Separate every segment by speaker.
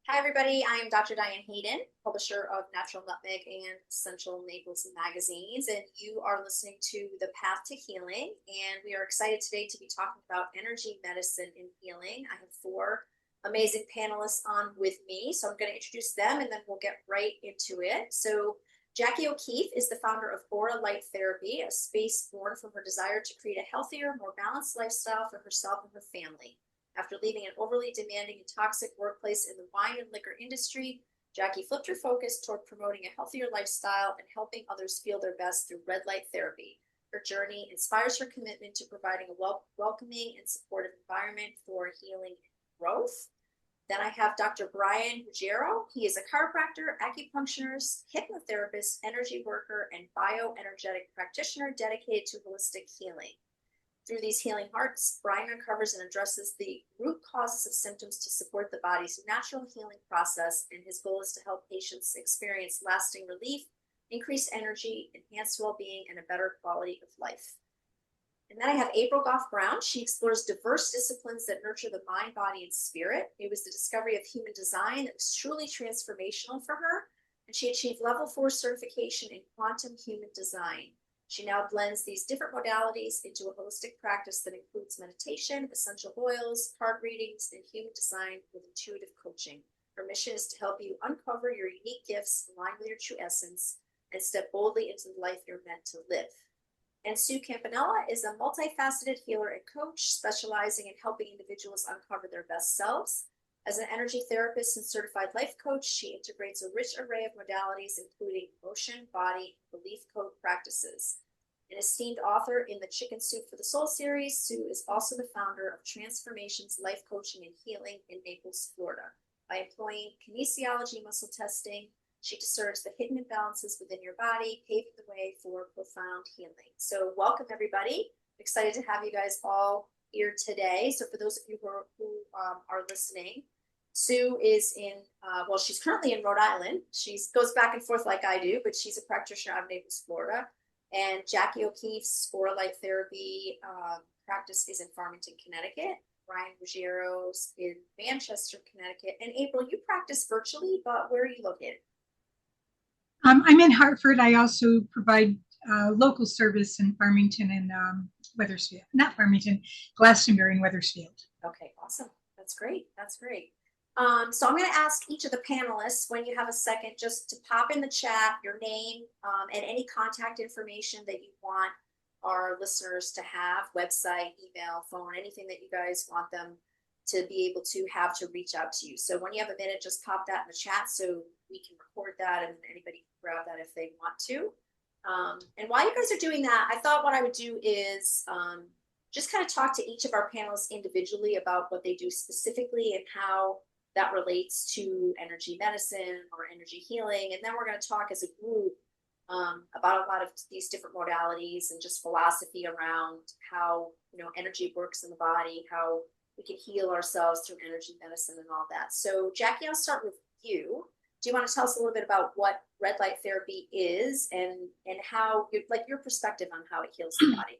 Speaker 1: Hi, everybody. I am Dr. Diane Hayden, publisher of Natural Nutmeg and Essential Maples magazines, and you are listening to The Path to Healing. And we are excited today to be talking about energy medicine and healing. I have four amazing panelists on with me, so I'm going to introduce them and then we'll get right into it. So, Jackie O'Keefe is the founder of Aura Light Therapy, a space born from her desire to create a healthier, more balanced lifestyle for herself and her family. After leaving an overly demanding and toxic workplace in the wine and liquor industry, Jackie flipped her focus toward promoting a healthier lifestyle and helping others feel their best through red light therapy. Her journey inspires her commitment to providing a welcoming and supportive environment for healing and growth. Then I have Dr. Brian Ruggiero. He is a chiropractor, acupuncturist, hypnotherapist, energy worker, and bioenergetic practitioner dedicated to holistic healing. Through these healing hearts, Brian uncovers and addresses the root causes of symptoms to support the body's natural healing process, and his goal is to help patients experience lasting relief, increased energy, enhanced well-being, and a better quality of life. And then I have April Goff Brown. She explores diverse disciplines that nurture the mind, body, and spirit. It was the discovery of human design that was truly transformational for her, and she achieved level 4 certification in quantum human design. She now blends these different modalities into a holistic practice that includes meditation, essential oils, card readings, and human design with intuitive coaching. Her mission is to help you uncover your unique gifts, align with your true essence, and step boldly into the life you're meant to live. And Sue Campanella is a multifaceted healer and coach specializing in helping individuals uncover their best selves. As an energy therapist and certified life coach, she integrates a rich array of modalities, including emotion, body, and belief code practices. An esteemed author in the Chicken Soup for the Soul series, Sue is also the founder of Transformations Life Coaching and Healing in Naples, Florida. By employing kinesiology muscle testing, she discerns the hidden imbalances within your body, paving the way for profound healing. So welcome, everybody. Excited to have you guys all here today. So for those of you who are listening, Sue is she's currently in Rhode Island. She goes back and forth like I do, but she's a practitioner out of Naples, Florida. And Jackie O'Keefe's Aura Light Therapy practice is in Farmington, Connecticut. Brian Ruggiero's in Manchester, Connecticut. And April, you practice virtually, but where are you located?
Speaker 2: I'm in Hartford. I also provide local service in Farmington and Wethersfield. Not Farmington, Glastonbury and Wethersfield.
Speaker 1: Okay, awesome. That's great. That's great. So I'm going to ask each of the panelists, when you have a second, just to pop in the chat your name and any contact information that you want our listeners to have, website, email, phone, anything that you guys want them to be able to have to reach out to you. So when you have a minute, just pop that in the chat so we can record that and anybody can grab that if they want to. And while you guys are doing that, I thought what I would do is just kind of talk to each of our panelists individually about what they do specifically and how that relates to energy medicine or energy healing. And then we're going to talk as a group about a lot of these different modalities and just philosophy around how, energy works in the body, how we can heal ourselves through energy medicine and all that. So Jackie, I'll start with you. Do you want to tell us a little bit about what red light therapy is and how, your perspective on how it heals the body?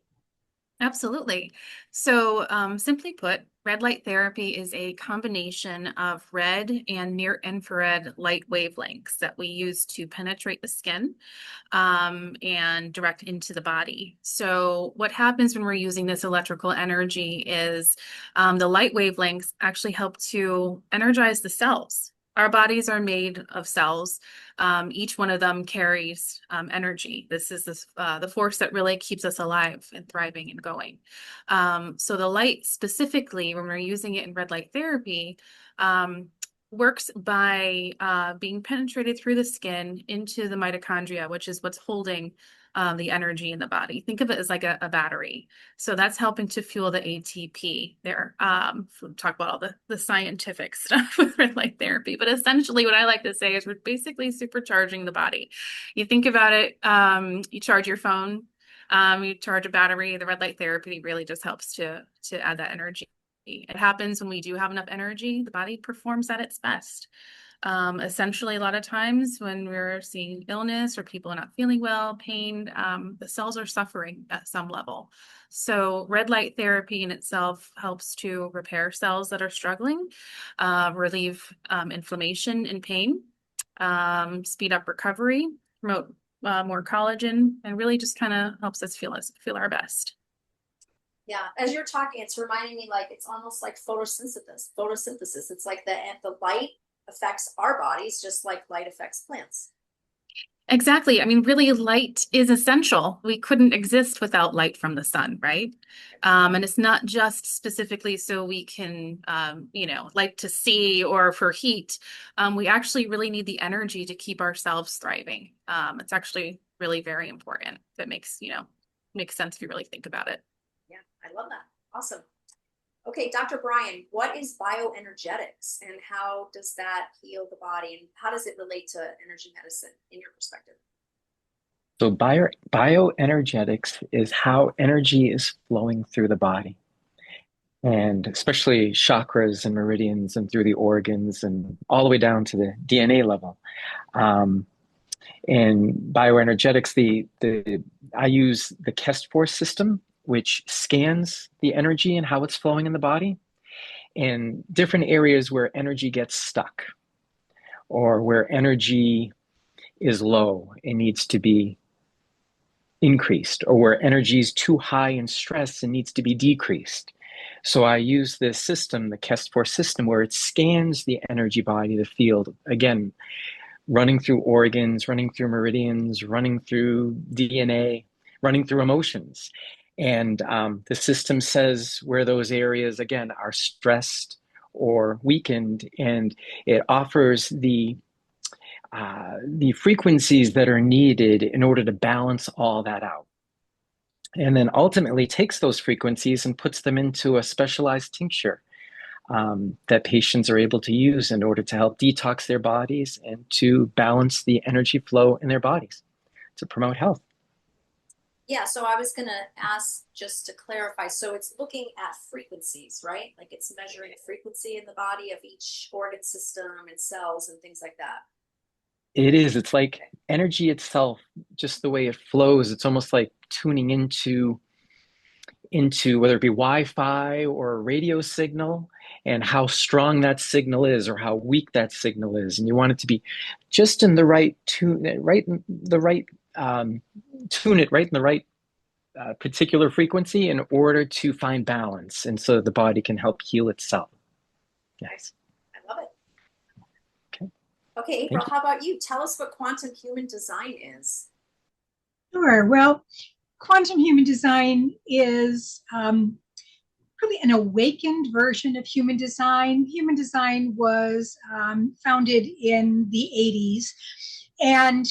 Speaker 3: Absolutely. So simply put, red light therapy is a combination of red and near infrared light wavelengths that we use to penetrate the skin and direct into the body. So what happens when we're using this electrical energy is the light wavelengths actually help to energize the cells. Our bodies are made of cells. Each one of them carries energy. This is the force that really keeps us alive and thriving and going. So the light specifically, when we're using it in red light therapy, works by being penetrated through the skin into the mitochondria, which is what's holding the energy in the body. Think of it as like a battery. So that's helping to fuel the ATP there. We'll talk about all the scientific stuff with red light therapy, but essentially what I like to say is we're basically supercharging the body. You think about it, you charge your phone, you charge a battery, the red light therapy really just helps to add that energy. It happens when we do have enough energy, the body performs at its best. Essentially, a lot of times when we're seeing illness or people are not feeling well, pain, the cells are suffering at some level. So red light therapy in itself helps to repair cells that are struggling, relieve inflammation and pain, speed up recovery, promote more collagen, and really just kind of helps us feel our best.
Speaker 1: Yeah, as you're talking, it's reminding me like it's almost like photosynthesis. Photosynthesis. It's like the light affects our bodies just like light affects plants.
Speaker 3: Exactly. I mean, really, light is essential. We couldn't exist without light from the sun, right? And it's not just specifically so we can, like to see or for heat. We actually really need the energy to keep ourselves thriving. It's actually really very important. That makes sense if you really think about it.
Speaker 1: Yeah, I love that. Awesome. Okay, Dr. Brian, what is bioenergetics and how does that heal the body and how does it relate to energy medicine in your perspective?
Speaker 4: So bioenergetics is how energy is flowing through the body, and especially chakras and meridians and through the organs and all the way down to the DNA level. In bioenergetics, I use the KEST4 system, which scans the energy and how it's flowing in the body in different areas where energy gets stuck or where energy is low and needs to be increased, or where energy is too high in stress and needs to be decreased. So I use this system, the KEST4 system, where it scans the energy body, the field, again, running through organs, running through meridians, running through DNA, running through emotions. And the system says where those areas, again, are stressed or weakened, and it offers the frequencies that are needed in order to balance all that out. And then ultimately takes those frequencies and puts them into a specialized tincture that patients are able to use in order to help detox their bodies and to balance the energy flow in their bodies to promote health.
Speaker 1: Yeah, so I was going to ask just to clarify. So it's looking at frequencies, right? Like it's measuring frequency in the body of each organ system and cells and things like that.
Speaker 4: It is. It's like energy itself, just the way it flows. It's almost like tuning into whether it be Wi-Fi or a radio signal, and how strong that signal is or how weak that signal is. And you want it to be just in the right tune, tune it right in the right particular frequency in order to find balance, and so the body can help heal itself. Yes.
Speaker 1: I love it.
Speaker 4: Okay.
Speaker 1: Okay, April, how about you? Tell us what quantum human design is.
Speaker 2: Sure. Well, quantum human design is really an awakened version of human design. Human design was founded in the 80s, and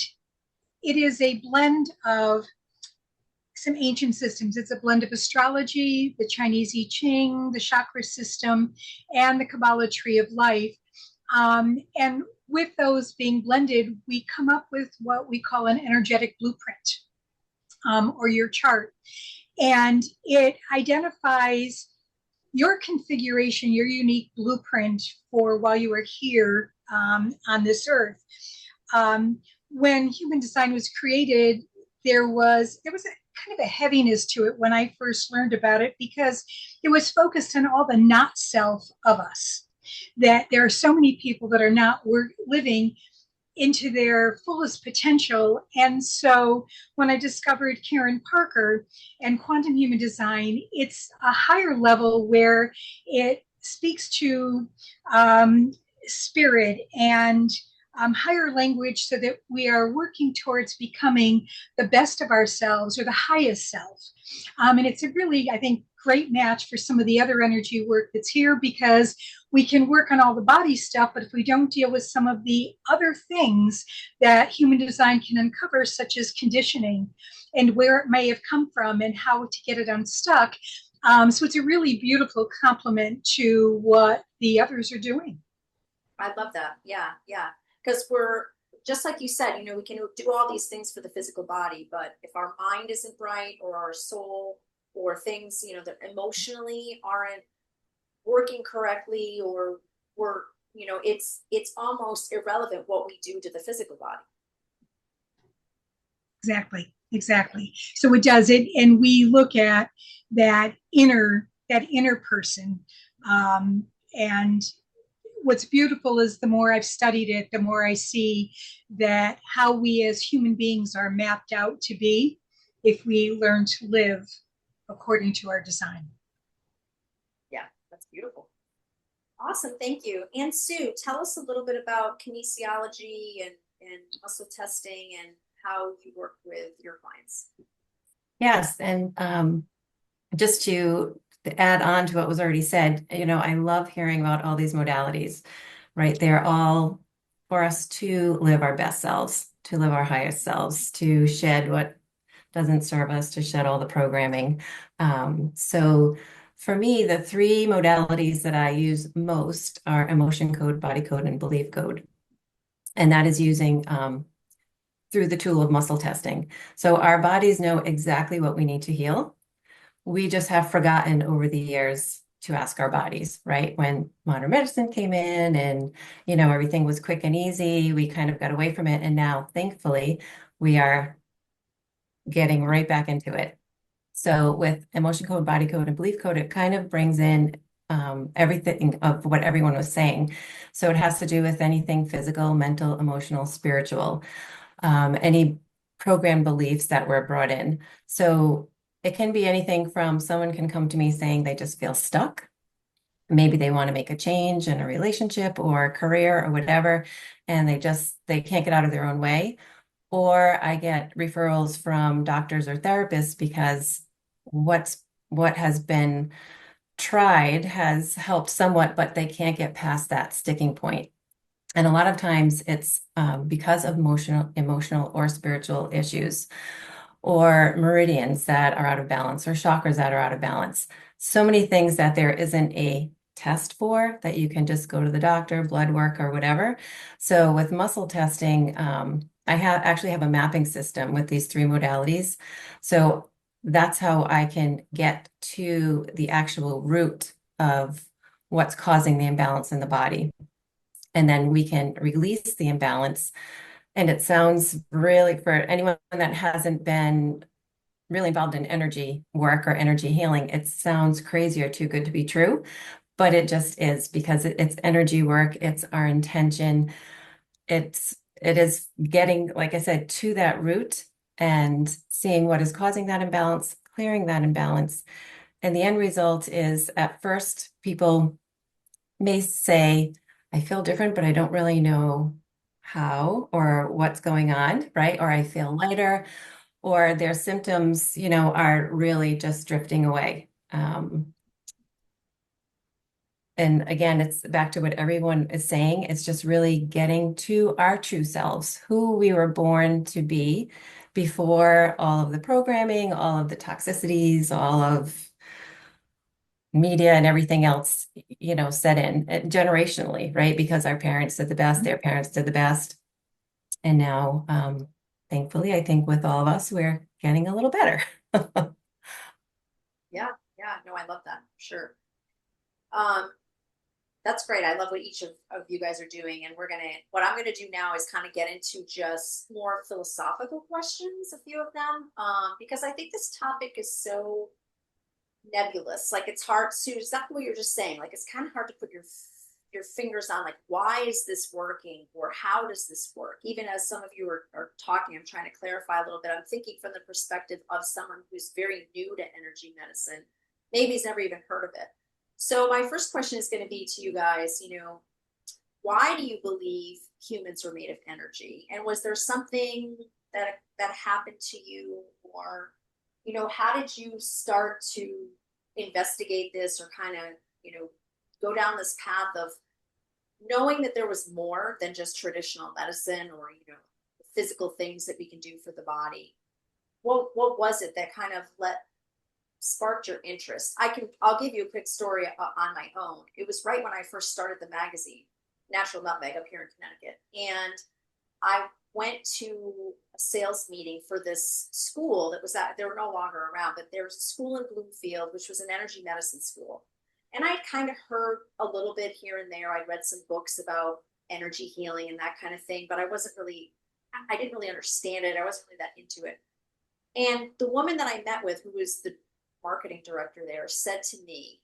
Speaker 2: it is a blend of some ancient systems. It's a blend of astrology, the Chinese I Ching, the chakra system, and the Kabbalah tree of life. And with those being blended, we come up with what we call an energetic blueprint, or your chart. And it identifies your configuration, your unique blueprint for while you are here on this earth. When human design was created, there was a kind of a heaviness to it when I first learned about it, because it was focused on all the not self of us. That there are so many people that are not living into their fullest potential. And so when I discovered Karen Parker and quantum human design, it's a higher level where it speaks to spirit and higher language, so that we are working towards becoming the best of ourselves or the highest self. And it's a really, I think, great match for some of the other energy work that's here, because we can work on all the body stuff, but if we don't deal with some of the other things that human design can uncover, such as conditioning and where it may have come from and how to get it unstuck. So it's a really beautiful complement to what the others are doing.
Speaker 1: I love that. Yeah, yeah. Because we're just like you said, we can do all these things for the physical body, but if our mind isn't right or our soul or things, that emotionally aren't working correctly, or we're it's almost irrelevant what we do to the physical body.
Speaker 2: Exactly. So it does it, and we look at that inner person, and what's beautiful is the more I've studied it, the more I see that how we as human beings are mapped out to be if we learn to live according to our design.
Speaker 1: Yeah, that's beautiful. Awesome, thank you. And Sue, tell us a little bit about kinesiology and muscle testing and how you work with your clients.
Speaker 5: Yes, and just to add on to what was already said, I love hearing about all these modalities, right? They're all for us to live our best selves, to live our highest selves, to shed what doesn't serve us, to shed all the programming. So for me, the three modalities that I use most are emotion code, body code, and belief code. And that is using through the tool of muscle testing. So our bodies know exactly what we need to heal. We just have forgotten over the years to ask our bodies, right? When modern medicine came in and, everything was quick and easy, we kind of got away from it. And now, thankfully, we are getting right back into it. So with emotion code, body code, and belief code, it kind of brings in everything of what everyone was saying. So it has to do with anything physical, mental, emotional, spiritual, any program beliefs that were brought in. So it can be anything from someone can come to me saying they just feel stuck. Maybe they want to make a change in a relationship or a career or whatever, and they can't get out of their own way. Or I get referrals from doctors or therapists because what has been tried has helped somewhat, but they can't get past that sticking point. And a lot of times it's because of emotional or spiritual issues, or meridians that are out of balance, or chakras that are out of balance. So many things that there isn't a test for, that you can just go to the doctor, blood work, or whatever. So with muscle testing, I actually have a mapping system with these three modalities. So that's how I can get to the actual root of what's causing the imbalance in the body. And then we can release the imbalance. And it sounds really, for anyone that hasn't been really involved in energy work or energy healing, it sounds crazy or too good to be true, but it just is, because it's energy work. It's our intention. It is getting, like I said, to that root and seeing what is causing that imbalance, clearing that imbalance. And the end result is, at first, people may say, I feel different, but I don't really know how or what's going on, right? Or I feel lighter, or their symptoms, are really just drifting away. And again, it's back to what everyone is saying. It's just really getting to our true selves, who we were born to be before all of the programming, all of the toxicities, all of media and everything else, set in generationally, right? Because our parents did the best, their parents did the best. And now, thankfully, I think with all of us, we're getting a little better.
Speaker 1: Yeah, no, I love that, sure. That's great. I love what each of you guys are doing. And what I'm gonna do now is kind of get into just more philosophical questions, a few of them, because I think this topic is so nebulous. Like, it's hard to, exactly what you're just saying. Like, it's kind of hard to put your fingers on, like, why is this working, or how does this work? Even as some of you are talking, I'm trying to clarify a little bit. I'm thinking from the perspective of someone who's very new to energy medicine, maybe has never even heard of it. So my first question is going to be to you guys, why do you believe humans are made of energy? And was there something that happened to you, or how did you start to investigate this, or kind of, go down this path of knowing that there was more than just traditional medicine, or, physical things that we can do for the body? What was it that kind of sparked your interest? I'll give you a quick story on my own. It was right when I first started the magazine, Natural Nutmeg, up here in Connecticut. And I went to a sales meeting for this school that was they were no longer around, but there was a school in Bloomfield, which was an energy medicine school. And I'd kind of heard a little bit here and there. I'd read some books about energy healing and that kind of thing, but I didn't really understand it. I wasn't really that into it. And the woman that I met with, who was the marketing director there, said to me,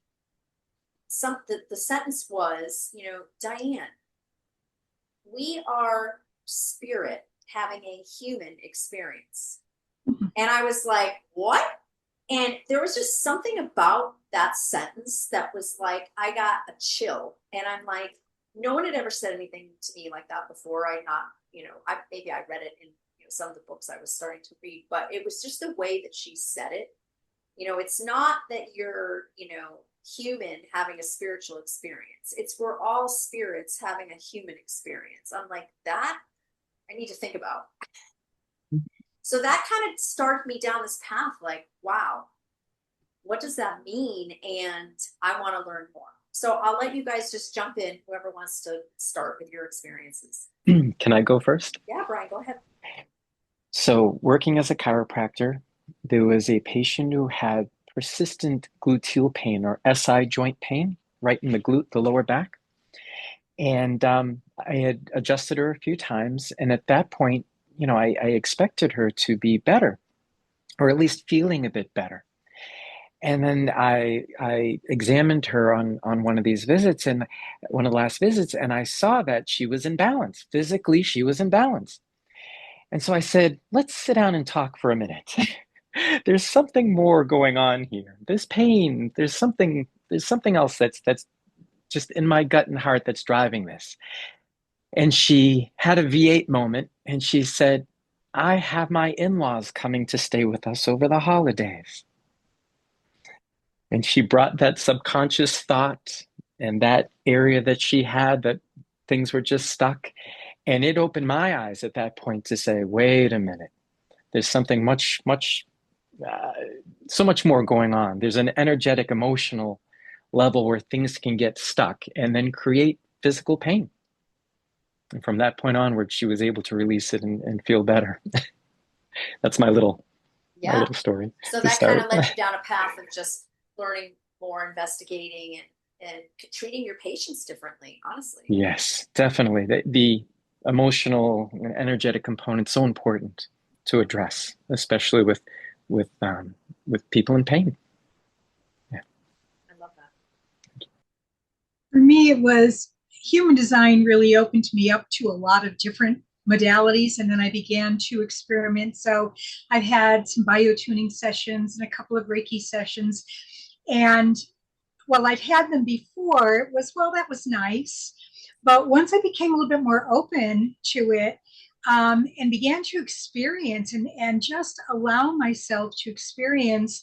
Speaker 1: the sentence was, Diane, we are spirit having a human experience. And I was like, what? And there was just something about that sentence that was like, I got a chill. And I'm like, no one had ever said anything to me like that before. Maybe I read it in some of the books I was starting to read, but it was just the way that she said it. It's not that you're, human having a spiritual experience. It's we're all spirits having a human experience. I'm like, that I need to think about. So that kind of started me down this path, like, wow, what does that mean? And I want to learn more. So I'll let you guys just jump in, whoever wants to start with your experiences.
Speaker 4: Can I go first?
Speaker 1: Yeah, Brian, go ahead.
Speaker 4: So, working as a chiropractor, there was a patient who had persistent gluteal pain, or SI joint pain, right in the glute, the lower back. And I had adjusted her a few times. And at that point, I expected her to be better, or at least feeling a bit better. And then I examined her on one of these visits, and one of the last visits, and I saw that she was in balance. Physically, she was in balance. And so I said, let's sit down and talk for a minute. There's something more going on here. This pain, there's something else that's just in my gut and heart that's driving this. And she had a V8 moment, and she said, I have my in-laws coming to stay with us over the holidays. And she brought that subconscious thought and that area that she had, that things were just stuck. And it opened my eyes at that point to say, wait a minute, there's something so much more going on. There's an energetic, emotional level where things can get stuck and then create physical pain. And from that point onward, she was able to release it and feel better. That's my little story.
Speaker 1: So that kind of led you down a path of just learning more, investigating, and treating your patients differently, honestly.
Speaker 4: Yes, definitely. The emotional and energetic component is so important to address, especially with people in pain. Yeah.
Speaker 1: I love that.
Speaker 2: For me, it was human design really opened me up to a lot of different modalities, and then I began to experiment. So I've had some biotuning sessions and a couple of Reiki sessions. And while I've had them before, it was, well, that was nice. But once I became a little bit more open to it, and began to experience and just allow myself to experience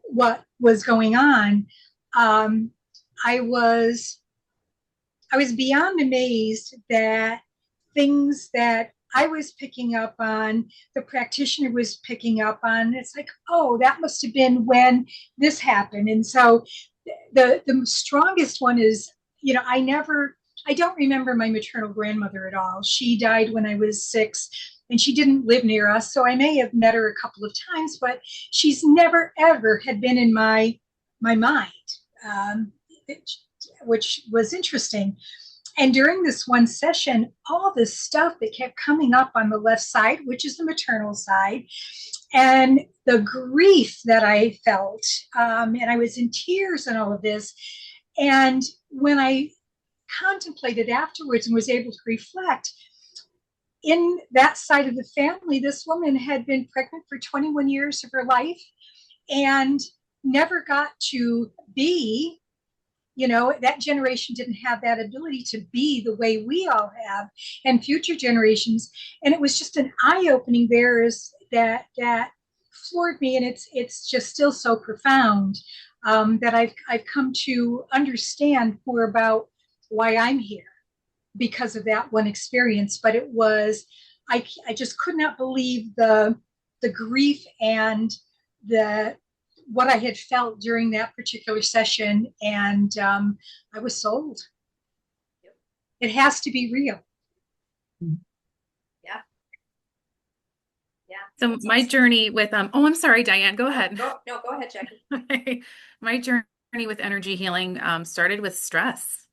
Speaker 2: what was going on, I was beyond amazed that things that I was picking up on, the practitioner was picking up on. It's like, oh, that must have been when this happened. And so the strongest one is, I don't remember my maternal grandmother at all. She died when I was 6, and she didn't live near us. So I may have met her a couple of times, but she's never, ever had been in my mind, which was interesting. And during this one session, all this stuff that kept coming up on the left side, which is the maternal side, and the grief that I felt, and I was in tears and all of this. And when I contemplated afterwards and was able to reflect, in that side of the family, this woman had been pregnant for 21 years of her life and never got to be, that generation didn't have that ability to be the way we all have, and future generations. And it was just an eye-opening there, is that floored me, and it's just still so profound, that I've come to understand more about why I'm here because of that one experience. But it was, I just could not believe the grief and what I had felt during that particular session. And I was sold. It has to be real.
Speaker 1: Yeah. Yeah.
Speaker 3: So my journey with, I'm sorry, Diane, go ahead.
Speaker 1: No, go ahead, Jackie.
Speaker 3: My journey with energy healing started with stress.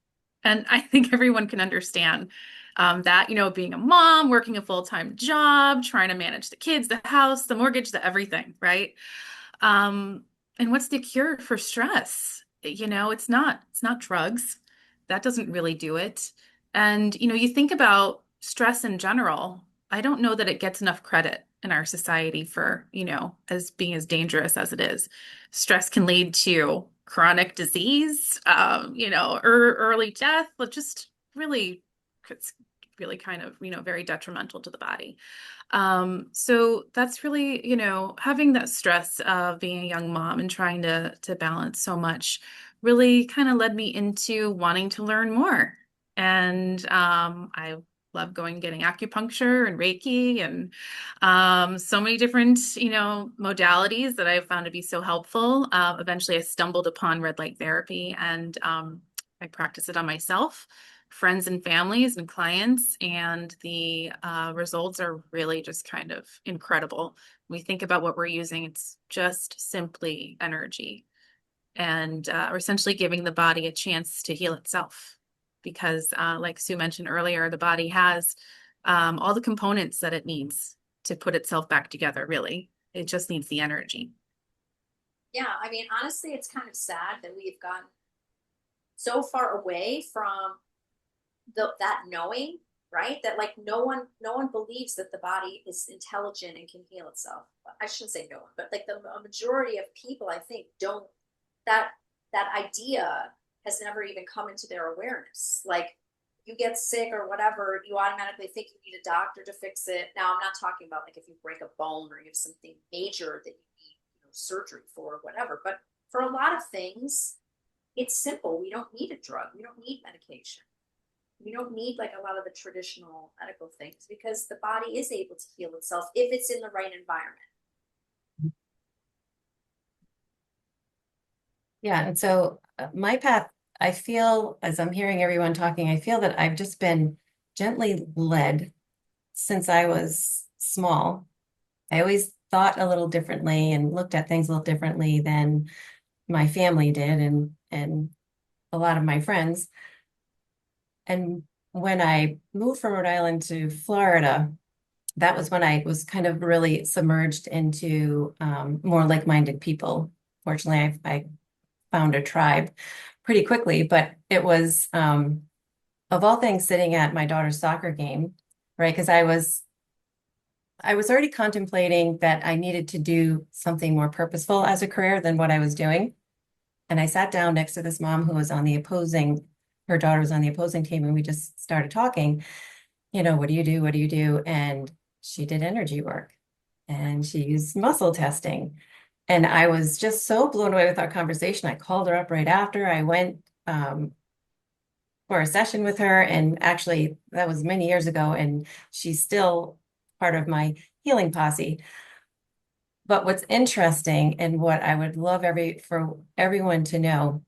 Speaker 3: And I think everyone can understand that, you know, being a mom, working a full-time job, trying to manage the kids, the house, the mortgage, the everything, right? And what's the cure for stress? You know, it's not drugs. That doesn't really do it. And, you know, you think about stress in general, I don't know that it gets enough credit in our society for, you know, as being as dangerous as it is. Stress can lead to chronic disease, you know, early death, but just really, it's really kind of, you know, very detrimental to the body. So that's really, you know, having that stress of being a young mom and trying to balance so much really kind of led me into wanting to learn more. And I love going and getting acupuncture and Reiki and so many different, you know, modalities that I've found to be so helpful. Eventually, I stumbled upon red light therapy and I practice it on myself, friends and families and clients, and the results are really just kind of incredible. When we think about what we're using, it's just simply energy. And we're essentially giving the body a chance to heal itself. Because, like Sue mentioned earlier, the body has all the components that it needs to put itself back together, really. It just needs the energy.
Speaker 1: Yeah, I mean, honestly, it's kind of sad that we've gotten so far away from that knowing, right? That like no one believes that the body is intelligent and can heal itself. I shouldn't say no one, but like the a majority of people, I think, don't that that idea has never even come into their awareness. Like you get sick or whatever, you automatically think you need a doctor to fix it. Now, I'm not talking about like if you break a bone or you have something major that you need, you know, surgery for or whatever. But for a lot of things, it's simple. We don't need a drug. We don't need medication. We don't need like a lot of the traditional medical things because the body is able to heal itself if it's in the right environment.
Speaker 5: Yeah, and so my path, I feel as I'm hearing everyone talking, I feel that I've just been gently led since I was small. I always thought a little differently and looked at things a little differently than my family did and a lot of my friends. And when I moved from Rhode Island to Florida, that was when I was kind of really submerged into more like-minded people. Fortunately, I found a tribe pretty quickly, but it was of all things sitting at my daughter's soccer game, right? Because I was already contemplating that I needed to do something more purposeful as a career than what I was doing. And I sat down next to this mom who was on the opposing, her daughter was on the opposing team, and we just started talking, you know, what do you do? What do you do? And she did energy work and she used muscle testing. And I was just so blown away with our conversation. I called her up right after. I went for a session with her, and actually that was many years ago, and she's still part of my healing posse. But what's interesting and what I would love for everyone to know,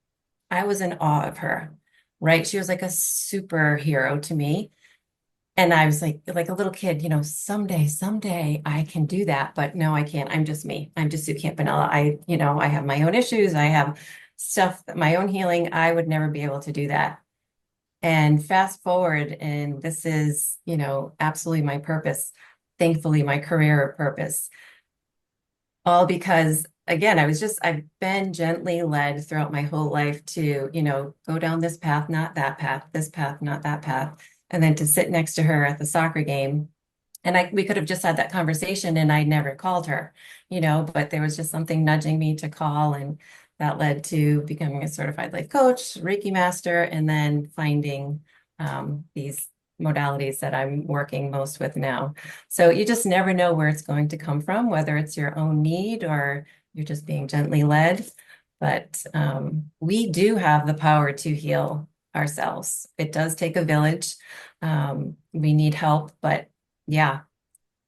Speaker 5: I was in awe of her, right? She was like a superhero to me. And I was like a little kid, you know, someday I can do that. But no, I can't. I'm just me. I'm just Sue Campanella. You know, I have my own issues. I have stuff, my own healing. I would never be able to do that. And fast forward, and this is, you know, absolutely my purpose. Thankfully, my career purpose. All because, again, I've been gently led throughout my whole life to, you know, go down this path, not that path, this path, not that path. And then to sit next to her at the soccer game. And we could have just had that conversation and I never called her, you know, but there was just something nudging me to call. And that led to becoming a certified life coach, Reiki master, and then finding these modalities that I'm working most with now. So you just never know where it's going to come from, whether it's your own need or you're just being gently led. But we do have the power to heal ourselves. It does take a village. We need help, but yeah,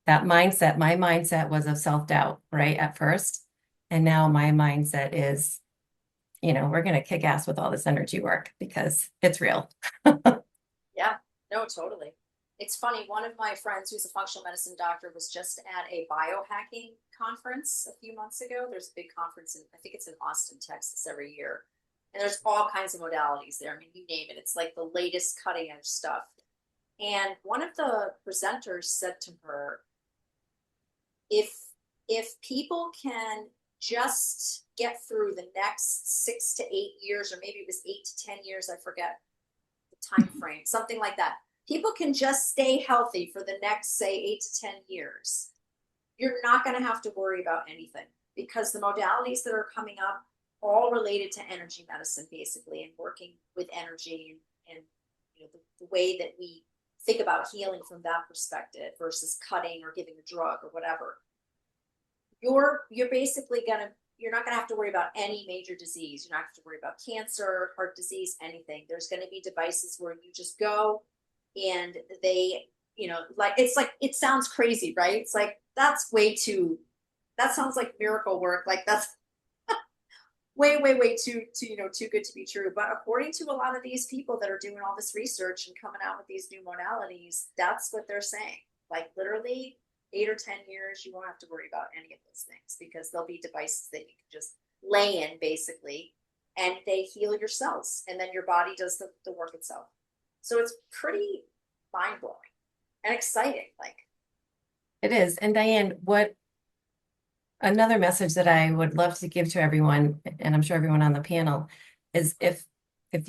Speaker 5: that mindset, my mindset was of self-doubt, right, at first. And now my mindset is, you know, we're going to kick ass with all this energy work because it's real.
Speaker 1: Yeah, no, totally. It's funny, one of my friends who's a functional medicine doctor was just at a biohacking conference a few months ago. There's a big conference in, I think it's in Austin, Texas every year. And there's all kinds of modalities there. I mean, you name it. It's like the latest cutting edge stuff. And one of the presenters said to her, if people can just get through the next 6 to 8 years, or maybe it was 8 to 10 years, I forget the time frame, something like that. People can just stay healthy for the next, say, 8 to 10 years. You're not going to have to worry about anything, because the modalities that are coming up, all related to energy medicine, basically, and working with energy and you know, the way that we think about healing from that perspective versus cutting or giving a drug or whatever. You're basically you're not gonna have to worry about any major disease. You're not gonna have to worry about cancer, heart disease, anything. There's gonna be devices where you just go and they, you know, like it sounds crazy, right? It's like that sounds like miracle work. Like that's way too too good to be true. But according to a lot of these people that are doing all this research and coming out with these new modalities, that's what they're saying. Like literally 8 or 10 years, you won't have to worry about any of those things, because there'll be devices that you can just lay in basically, and they heal your cells, and then your body does the work itself. So it's pretty mind blowing and exciting. Like
Speaker 5: It is. And Diane, what another message that I would love to give to everyone, and I'm sure everyone on the panel, is if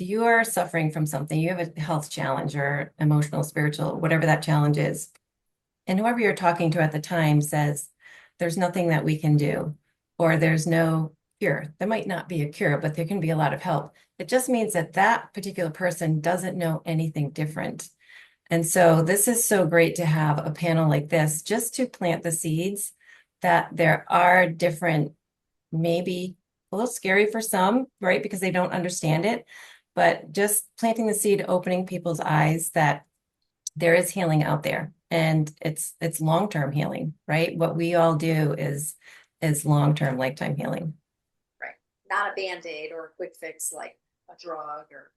Speaker 5: you are suffering from something, you have a health challenge or emotional, spiritual, whatever that challenge is, and whoever you're talking to at the time says, there's nothing that we can do, or there's no cure. There might not be a cure, but there can be a lot of help. It just means that that particular person doesn't know anything different. And so this is so great to have a panel like this, just to plant the seeds that there are different, maybe a little scary for some, right? Because they don't understand it, but just planting the seed, opening people's eyes that there is healing out there, and it's long-term healing, right? What we all do is long-term, lifetime healing.
Speaker 1: right, not a band-aid or a quick fix like a drug, or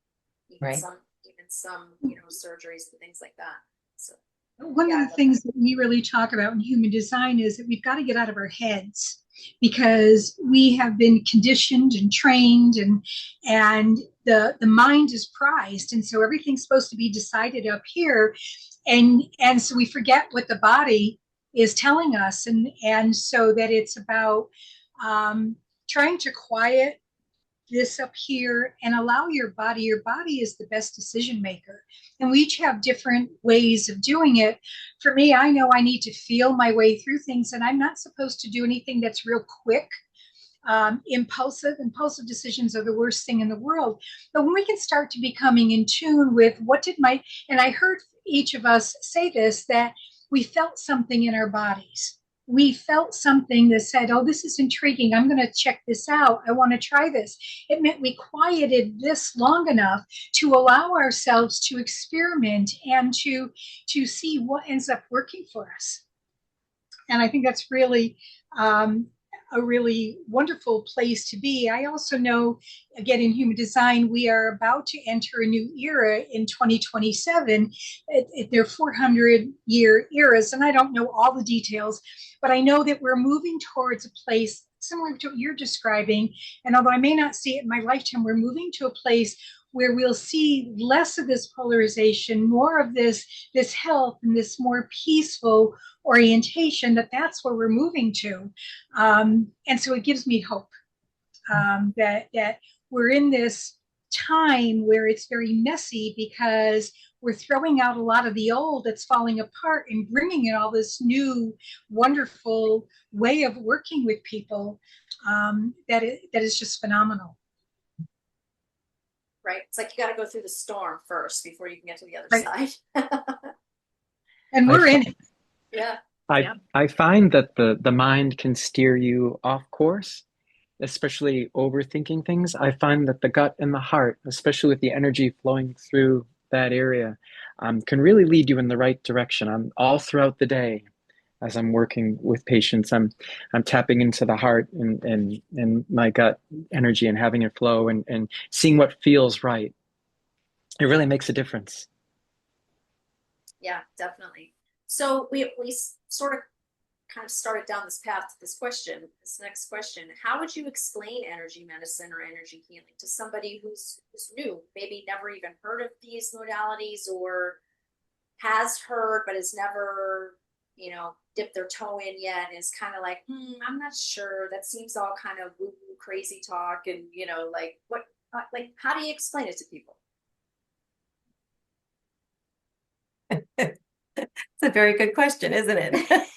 Speaker 1: even
Speaker 5: Right.
Speaker 1: some surgeries and things like that. So
Speaker 2: One of the things that we really talk about in human design is that we've got to get out of our heads, because we have been conditioned and trained, and the mind is prized, and so everything's supposed to be decided up here, and so we forget what the body is telling us, and so that it's about trying to quiet this up here and allow your body is the best decision maker, and we each have different ways of doing it. For me, I know I need to feel my way through things, and I'm not supposed to do anything that's real quick. Impulsive decisions are the worst thing in the world. But when we can start to becoming in tune with and I heard each of us say this, that we felt something in our bodies. We felt something that said, oh, this is intriguing. I'm going to check this out. I want to try this. It meant we quieted this long enough to allow ourselves to experiment and to see what ends up working for us. And I think that's really a really wonderful place to be. I also know, again, in human design, we are about to enter a new era in 2027. They're 400-year eras, and I don't know all the details, but I know that we're moving towards a place similar to what you're describing. And although I may not see it in my lifetime, we're moving to a place where we'll see less of this polarization, more of this health and this more peaceful orientation, that's where we're moving to. And so it gives me hope that we're in this time where it's very messy, because we're throwing out a lot of the old that's falling apart and bringing in all this new, wonderful way of working with people that is just phenomenal.
Speaker 1: Right. It's like you got to go through the storm first before you can get to the other side.
Speaker 2: And we're in it.
Speaker 1: Yeah.
Speaker 4: I find that the mind can steer you off course, especially overthinking things. I find that the gut and the heart, especially with the energy flowing through that area, can really lead you in the right direction. I'm all throughout the day as I'm working with patients. I'm tapping into the heart and my gut energy and having it flow and seeing what feels right. It really makes a difference.
Speaker 1: Yeah, definitely. So we sort of kind of started down this path to this next question. How would you explain energy medicine or energy healing to somebody who's new, maybe never even heard of these modalities, or has heard but has never, dipped their toe in yet, and is kind of like, I'm not sure. That seems all kind of woo-woo crazy talk, and like what, like how do you explain it to people?
Speaker 5: It's a very good question, isn't it?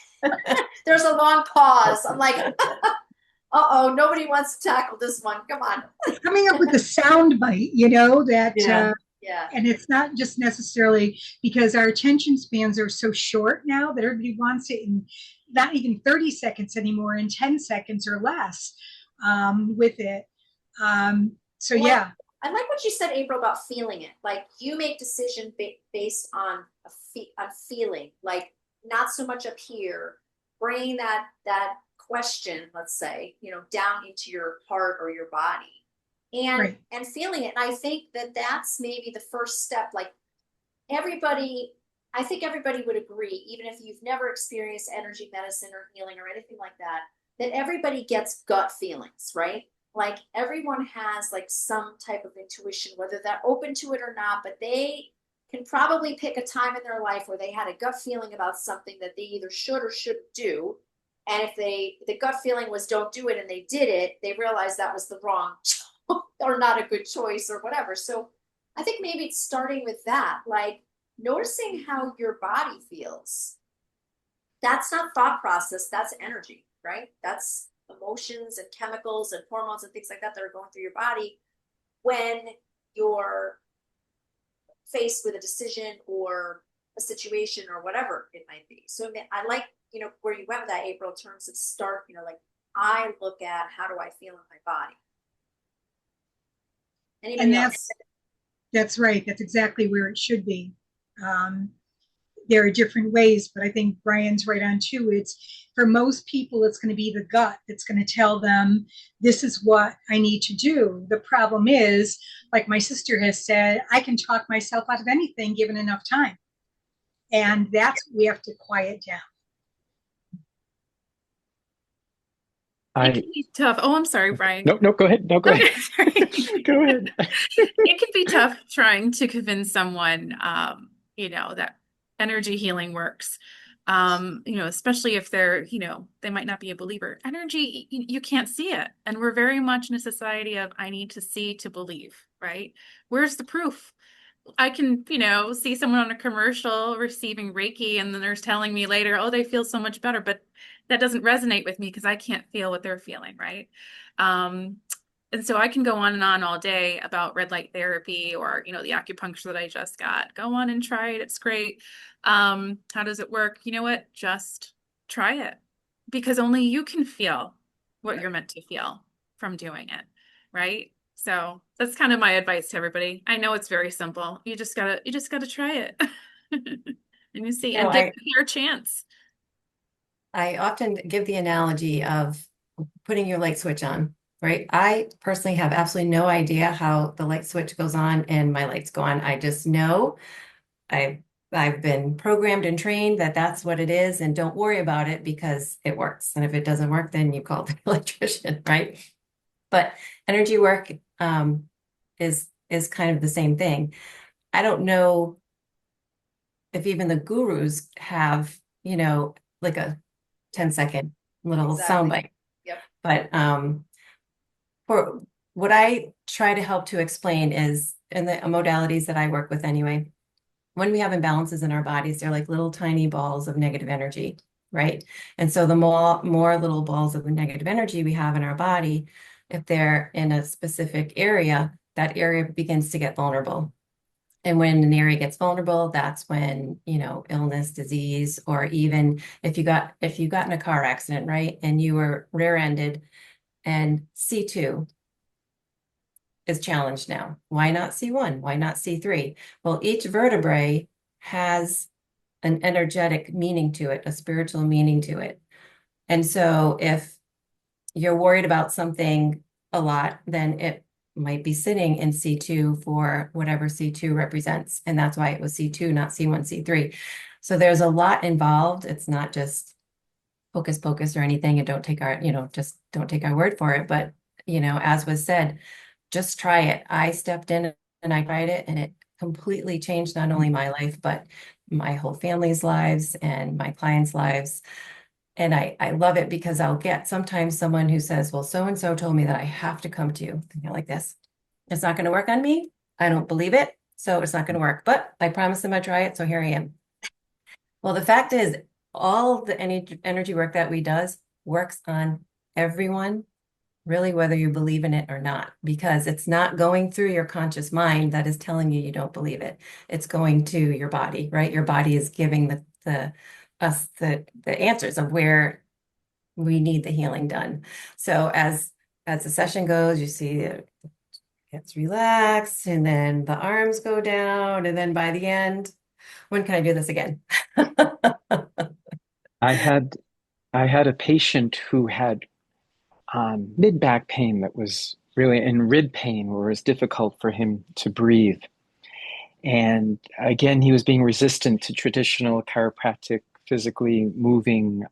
Speaker 1: There's a long pause. I'm like, uh-oh, nobody wants to tackle this one. Come on.
Speaker 2: Coming up with a sound bite, that
Speaker 5: Yeah.
Speaker 1: Yeah.
Speaker 2: and it's not just necessarily because our attention spans are so short now that everybody wants it in not even 30 seconds anymore, in 10 seconds or less with it. So
Speaker 1: Well,
Speaker 2: yeah.
Speaker 1: I like what you said, April, about feeling it. Like you make decision based on a feeling, like not so much up here, bringing that question, let's say, down into your heart or your body, and
Speaker 2: Right.
Speaker 1: and feeling it. And I think that that's maybe the first step. Like everybody, I think everybody would agree, even if you've never experienced energy medicine or healing or anything like that, that everybody gets gut feelings, right? Like everyone has like some type of intuition, whether they're open to it or not, but they can probably pick a time in their life where they had a gut feeling about something that they either should or shouldn't do. And if the gut feeling was don't do it and they did it, they realized that was the wrong or not a good choice or whatever. So I think maybe it's starting with that, like noticing how your body feels. That's not thought process, that's energy, right? That's emotions and chemicals and hormones and things like that are going through your body when you're faced with a decision or a situation or whatever it might be. So I like, where you went with that, April, in terms of start, like I look at how do I feel in my body. Anybody
Speaker 2: And
Speaker 1: else?
Speaker 2: that's right. That's exactly where it should be. There are different ways, but I think Brian's right on too. It's for most people, it's going to be the gut that's going to tell them this is what I need to do. The problem is, like my sister has said, I can talk myself out of anything given enough time. And that's what we have to quiet down.
Speaker 3: It can be tough. Oh, I'm sorry, Brian.
Speaker 4: No, go ahead. No, go ahead.
Speaker 3: Sorry.
Speaker 4: Go ahead.
Speaker 3: It can be tough trying to convince someone, that energy healing works. Especially if they're, they might not be a believer. Energy, you can't see it. And we're very much in a society of I need to see to believe, right? Where's the proof? I can, see someone on a commercial receiving Reiki and then they're telling me later, oh, they feel so much better, but that doesn't resonate with me because I can't feel what they're feeling, right? And so I can go on and on all day about red light therapy or, the acupuncture that I just got. Go on and try it. It's great. How does it work? You know what? Just try it because only you can feel what you're meant to feel from doing it, right? So that's kind of my advice to everybody. I know it's very simple. You just gotta try it. And you see, and give it your chance.
Speaker 5: I often give the analogy of putting your light switch on, right? I personally have absolutely no idea how the light switch goes on and my lights go on. I just know I've been programmed and trained that that's what it is, and don't worry about it because it works. And if it doesn't work, then you call the electrician, right? But energy work is kind of the same thing. I don't know if even the gurus have, like a 10-second little soundbite.
Speaker 1: Yep.
Speaker 5: But for what I try to help to explain is in the modalities that I work with anyway, when we have imbalances in our bodies, they're like little tiny balls of negative energy, right? And so the more little balls of negative energy we have in our body, if they're in a specific area, that area begins to get vulnerable. And when an area gets vulnerable, that's when, illness, disease, or even if you got in a car accident, right? And you were rear-ended and C2 is challenged now. Why not C1? Why not C3? Well, each vertebrae has an energetic meaning to it, a spiritual meaning to it. And so if you're worried about something a lot, then it might be sitting in C2 for whatever C2 represents. And that's why it was C2, not C1, C3. So there's a lot involved. It's not just hocus pocus or anything, and don't take our, just don't take our word for it. But, as was said, just try it. I stepped in and I tried it, and it completely changed not only my life, but my whole family's lives and my clients' lives. And I love it because I'll get sometimes someone who says, well, so-and-so told me that I have to come to you. And you're like this. It's not going to work on me. I don't believe it. So it's not going to work. But I promised them I'd try it. So here I am. Well, the fact is, all the energy work that we does works on everyone, really, whether you believe in it or not, because it's not going through your conscious mind that is telling you don't believe it. It's going to your body, right? Your body is giving us the answers of where we need the healing done. So as the session goes, you see it gets relaxed, and then the arms go down, and then by the end, when can I do this again?
Speaker 4: I had a patient who had mid back pain that was really, and rib pain where it was difficult for him to breathe. And again, he was being resistant to traditional chiropractic, physically moving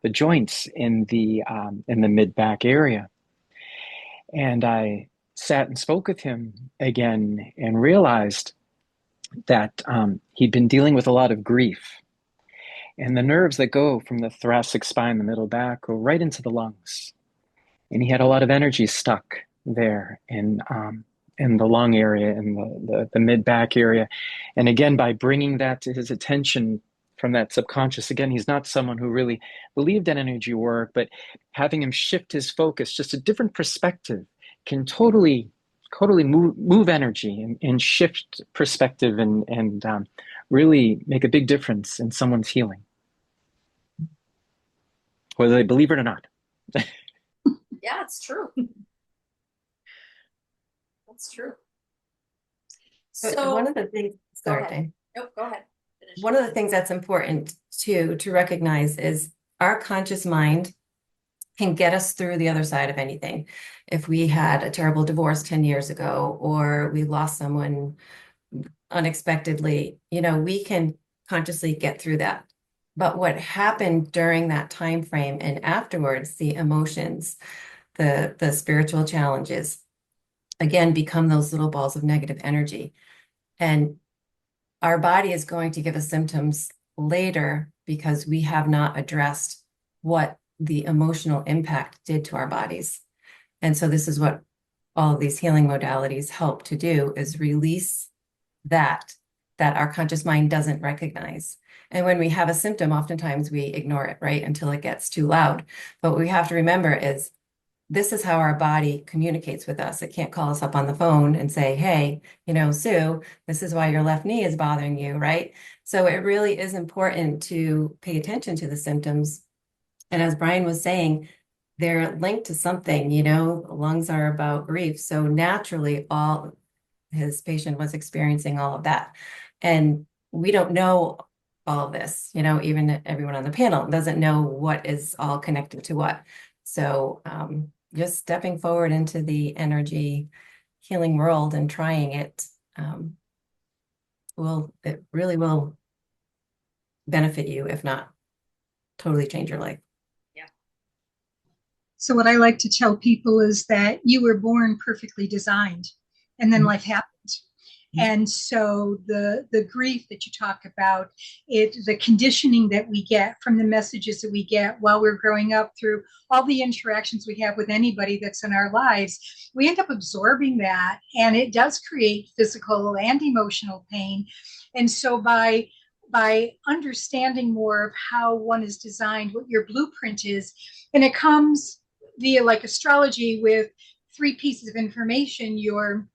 Speaker 4: the joints in the mid back area. And I sat and spoke with him again and realized that he'd been dealing with a lot of grief. And the nerves that go from the thoracic spine, the middle back, go right into the lungs. And he had a lot of energy stuck there in the lung area, in the mid back area. And again, by bringing that to his attention from that subconscious, again, he's not someone who really believed in energy work, but having him shift his focus, just a different perspective, can totally move energy and shift perspective and really make a big difference in someone's healing, whether they believe it or not.
Speaker 1: Yeah, it's true. That's true. So
Speaker 5: one of the things,
Speaker 1: go
Speaker 5: sorry,
Speaker 1: ahead.
Speaker 5: Dane.
Speaker 1: Nope, go ahead. Finish.
Speaker 5: One of the things that's important to recognize is our conscious mind can get us through the other side of anything. If we had a terrible divorce 10 years ago, or we lost someone unexpectedly, we can consciously get through that. But what happened during that time frame and afterwards, the emotions, the spiritual challenges, again, become those little balls of negative energy. And our body is going to give us symptoms later because we have not addressed what the emotional impact did to our bodies. And so this is what all of these healing modalities help to do, is release that our conscious mind doesn't recognize. And when we have a symptom, oftentimes we ignore it, right, until it gets too loud. But what we have to remember is this is how our body communicates with us. It can't call us up on the phone and say, hey, Sue, this is why your left knee is bothering you, right? So it really is important to pay attention to the symptoms. And as Brian was saying, they're linked to something, lungs are about grief. So naturally, his patient was experiencing all of that. And we don't know all of this, even everyone on the panel doesn't know what is all connected to what. So just stepping forward into the energy healing world and trying it, it really will benefit you, if not totally change your life.
Speaker 1: Yeah.
Speaker 2: So what I like to tell people is that you were born perfectly designed, and then life happened. And so the grief that you talk about, the conditioning that we get from the messages that we get while we're growing up, through all the interactions we have with anybody that's in our lives, we end up absorbing that, and it does create physical and emotional pain. And so by understanding more of how one is designed, what your blueprint is, and it comes via like astrology with 3 pieces of information: your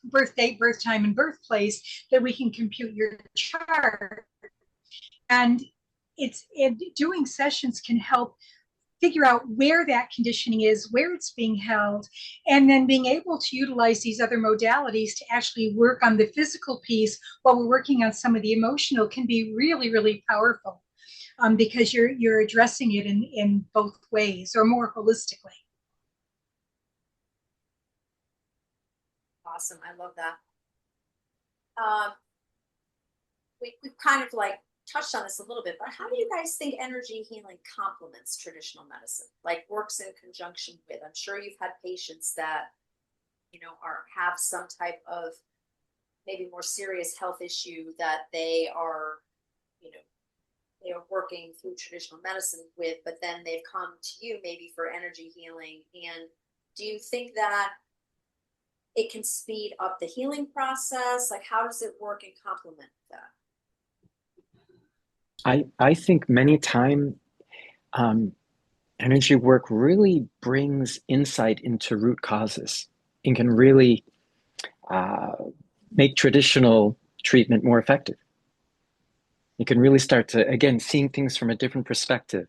Speaker 2: birth date, birth time, and birthplace, that we can compute your chart. And doing sessions can help figure out where that conditioning is, where it's being held, and then being able to utilize these other modalities to actually work on the physical piece while we're working on some of the emotional, can be really, really powerful, because you're addressing it in both ways, or more holistically.
Speaker 1: Awesome. I love that. We've kind of like touched on this a little bit, but how do you guys think energy healing complements traditional medicine? Like works in conjunction with? I'm sure you've had patients that, have some type of maybe more serious health issue that they are, you know, they are working through traditional medicine with, but then they've come to you maybe for energy healing. And do you think that it can speed up the healing process? Like, how does it work and complement that?
Speaker 4: I think many time energy work really brings insight into root causes and can really uh, make traditional treatment more effective. You can really start to, again, seeing things from a different perspective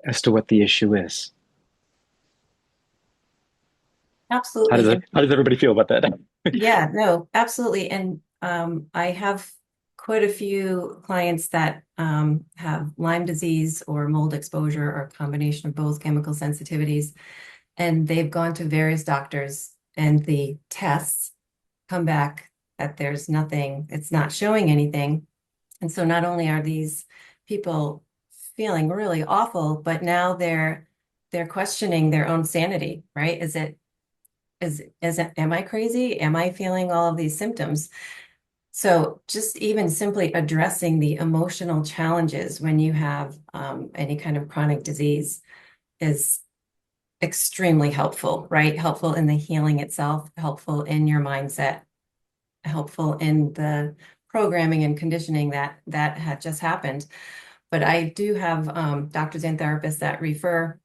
Speaker 4: as to what the issue is.
Speaker 5: Absolutely.
Speaker 4: How does everybody feel about that?
Speaker 5: Yeah, no, absolutely. And I have quite a few clients that have Lyme disease or mold exposure or a combination of both chemical sensitivities. And they've gone to various doctors and the tests come back that there's nothing, it's not showing anything. And so not only are these people feeling really awful, but now they're questioning their own sanity, right? Am I crazy? Am I feeling all of these symptoms? So just even simply addressing the emotional challenges when you have any kind of chronic disease is extremely helpful, right? Helpful in the healing itself, helpful in your mindset, helpful in the programming and conditioning that had just happened. But I do have doctors and therapists that refer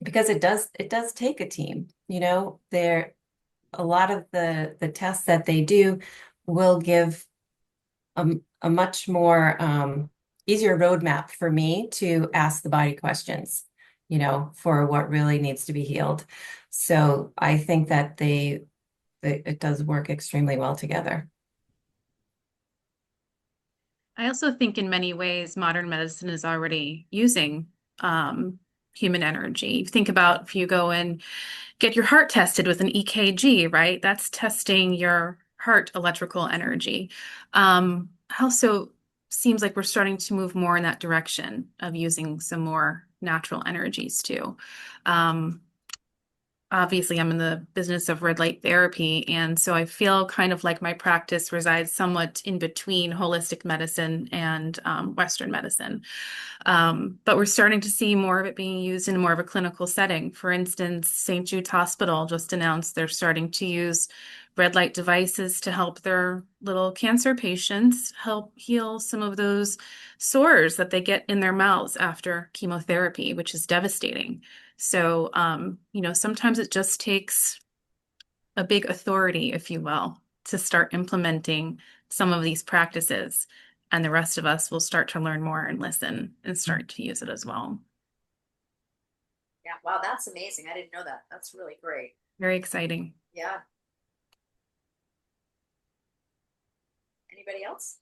Speaker 5: because it does take a team. A lot of the tests that they do will give a much more easier roadmap for me to ask the body questions, for what really needs to be healed. So I think that it does work extremely well together.
Speaker 3: I also think in many ways, modern medicine is already using human energy. Think about if you go and get your heart tested with an EKG, right? That's testing your heart electrical energy. Also seems like we're starting to move more in that direction of using some more natural energies too. Obviously, I'm in the business of red light therapy, and so I feel kind of like my practice resides somewhat in between holistic medicine and Western medicine. But we're starting to see more of it being used in more of a clinical setting. For instance, St. Jude's Hospital just announced they're starting to use red light devices to help their little cancer patients help heal some of those sores that they get in their mouths after chemotherapy, which is devastating. So, sometimes it just takes a big authority, if you will, to start implementing some of these practices. And the rest of us will start to learn more and listen and start to use it as well.
Speaker 1: Yeah, wow, that's amazing. I didn't know that. That's really great.
Speaker 3: Very exciting.
Speaker 1: Yeah. Anybody else?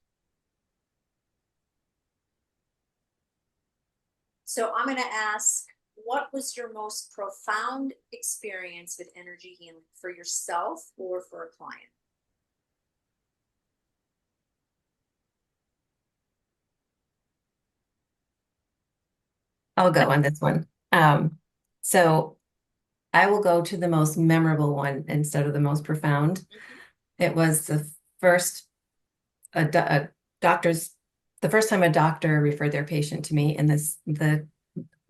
Speaker 1: So I'm going to ask, what was your most profound experience with energy healing for yourself or for a client?
Speaker 5: I'll go on this one. So I will go to the most memorable one instead of the most profound. It was the first the first time a doctor referred their patient to me, and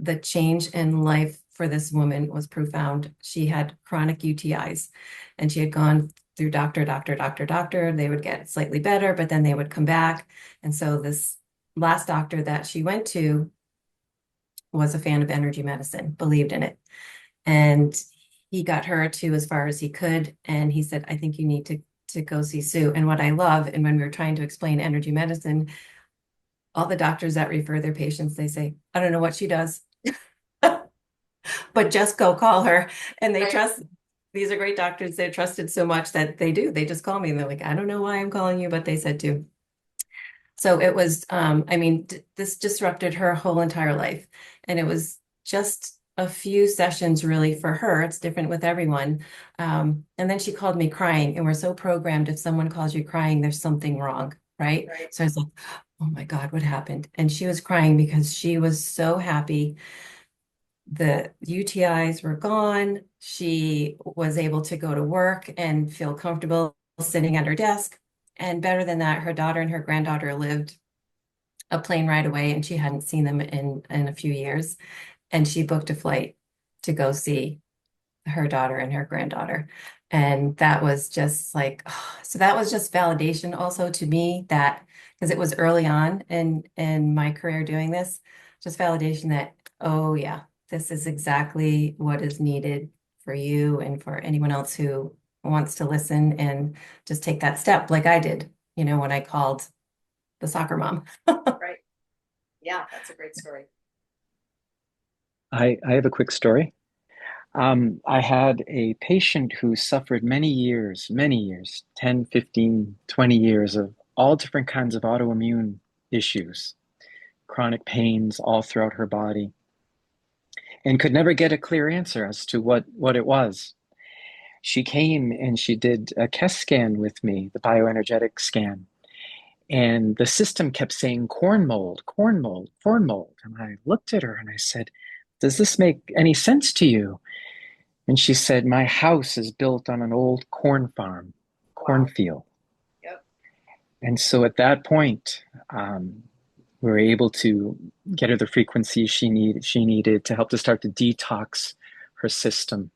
Speaker 5: the change in life for this woman was profound. She had chronic UTIs, and she had gone through doctor. They would get slightly better, but then they would come back. And so this last doctor that she went to was a fan of energy medicine, believed in it. And he got her to as far as he could. And he said, I think you need to go see Sue. And what I love, and when we were trying to explain energy medicine, all the doctors that refer their patients, they say, I don't know what she does, but just go call her. And they trust, these are great doctors. They're trusted so much that they do. They just call me and they're like, I don't know why I'm calling you, but they said to. So it was, this disrupted her whole entire life. And it was just a few sessions really for her. It's different with everyone. And then she called me crying, and we're so programmed, if someone calls you crying, there's something wrong, right? So I was like, oh my God, what happened? And she was crying because she was so happy. The UTIs were gone. She was able to go to work and feel comfortable sitting at her desk. And better than that, her daughter and her granddaughter lived a plane ride away, and she hadn't seen them in a few years. And she booked a flight to go see her daughter and her granddaughter. And that was just like, so that was just validation also to me, that because it was early on in my career doing this, just validation that, oh yeah, this is exactly what is needed for you and for anyone else who wants to listen and just take that step like I did, when I called the soccer mom.
Speaker 1: Right. Yeah, that's a great story.
Speaker 4: I have a quick story. I had a patient who suffered many years, 10, 15, 20 years of all different kinds of autoimmune issues, chronic pains all throughout her body, and could never get a clear answer as to what it was. She came and she did a chest scan with me, the bioenergetic scan. And the system kept saying corn mold, corn mold, corn mold. And I looked at her and I said, does this make any sense to you? And she said, my house is built on an old corn farm, cornfield.
Speaker 1: Yep.
Speaker 4: And so at that point, we were able to get her the frequency she needed to help to start to detox her system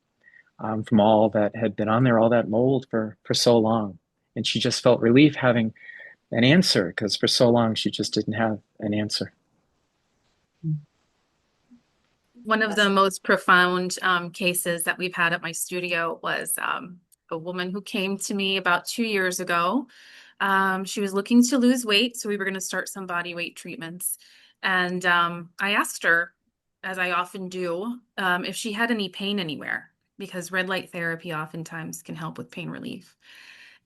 Speaker 4: from all that had been on there, all that mold for so long. And she just felt relief having an answer, because for so long she just didn't have an answer.
Speaker 3: One of the most profound cases that we've had at my studio was a woman who came to me about 2 years ago. She was looking to lose weight, so we were going to start some body weight treatments. And I asked her, as I often do, if she had any pain anywhere, because red light therapy oftentimes can help with pain relief.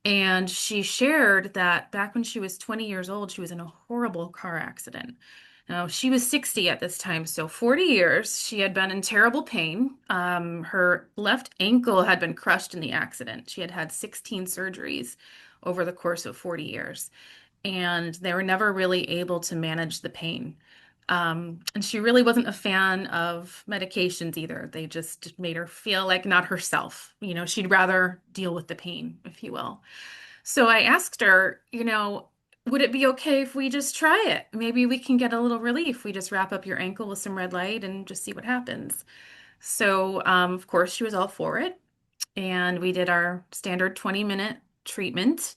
Speaker 3: And she shared that back when she was 20 years old, she was in a horrible car accident. Now, she was 60 at this time, so 40 years she had been in terrible pain. Her left ankle had been crushed in the accident. She had had 16 surgeries over the course of 40 years, and they were never really able to manage the pain. And she really wasn't a fan of medications either. They just made her feel like not herself. She'd rather deal with the pain, if you will. So I asked her, would it be okay if we just try it? Maybe we can get a little relief. We just wrap up your ankle with some red light and just see what happens. So, of course, she was all for it. And we did our standard 20-minute treatment.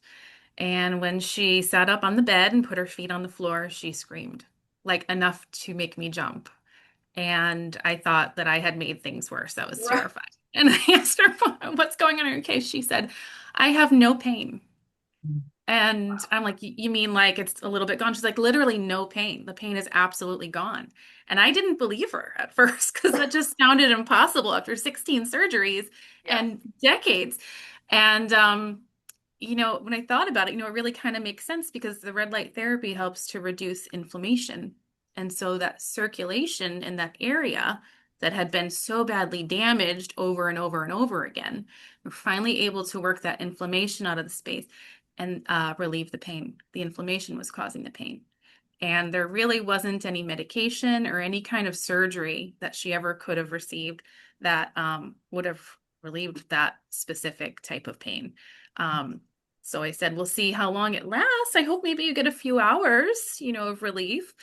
Speaker 3: And when she sat up on the bed and put her feet on the floor, she screamed, like enough to make me jump. And I thought that I had made things worse. I was terrified. And I asked her, what's going on in your case? She said, I have no pain. And I'm like, you mean like it's a little bit gone? She's like, literally no pain. The pain is absolutely gone. And I didn't believe her at first because that just sounded impossible after 16 surgeries and decades. And, when I thought about it, it really kind of makes sense because the red light therapy helps to reduce inflammation. And so that circulation in that area that had been so badly damaged over and over and over again, we're finally able to work that inflammation out of the space and relieve the pain. The inflammation was causing the pain. And there really wasn't any medication or any kind of surgery that she ever could have received that would have relieved that specific type of pain. So I said, we'll see how long it lasts. I hope maybe you get a few hours, of relief.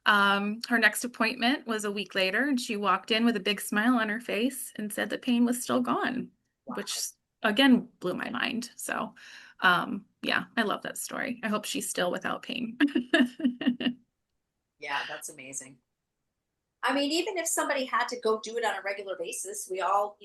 Speaker 3: Her next appointment was a week later, and she walked in with a big smile on her face and said the pain was still gone, which again blew my mind. So yeah, I love that story. I hope she's still without pain.
Speaker 1: Yeah, that's amazing. I mean, even if somebody had to go do it on a regular basis, we all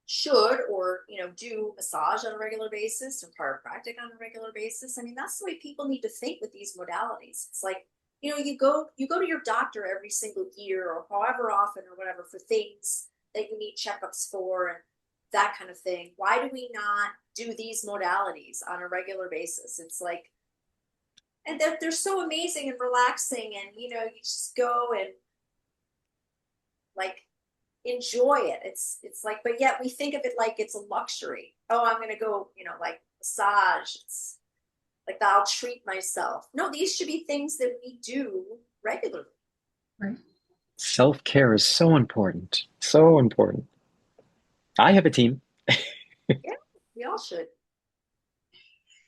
Speaker 1: should, or, do massage on a regular basis or chiropractic on a regular basis. I mean, that's the way people need to think with these modalities. It's like, you go to your doctor every single year or however often or whatever for things that you need checkups for and that kind of thing. Why do we not do these modalities on a regular basis? It's like, and they're so amazing and relaxing, and you just go and like enjoy it. It's like, but yet we think of it like it's a luxury. Oh, I'm gonna go, like massage. Like I'll treat myself. No, these should be things that we do regularly.
Speaker 2: Right.
Speaker 4: Self-care is so important. So important. I have a team.
Speaker 1: Yeah, we all should.